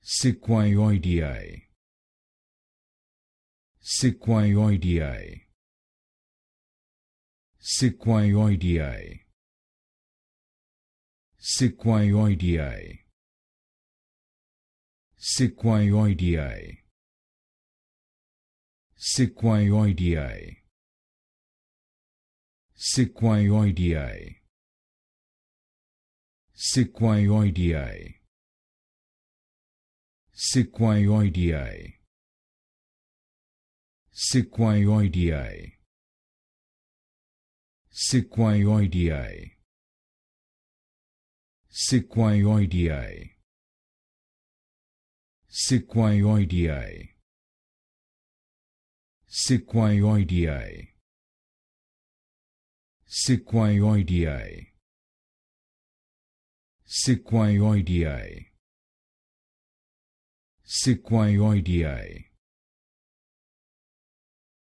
Sequoioideae. Sequoioideae. Sequoioideae. Sequoioideae. Sequoioideae. Sequoioideae. Sequoioideae. Sequoioideae. Sequoioideae. Sequoioideae. Sequoioideae. Sequoioideae. Sequoioideae. Sequoioideae. Sequoioideae. Sequoioideae. Sequoioideae.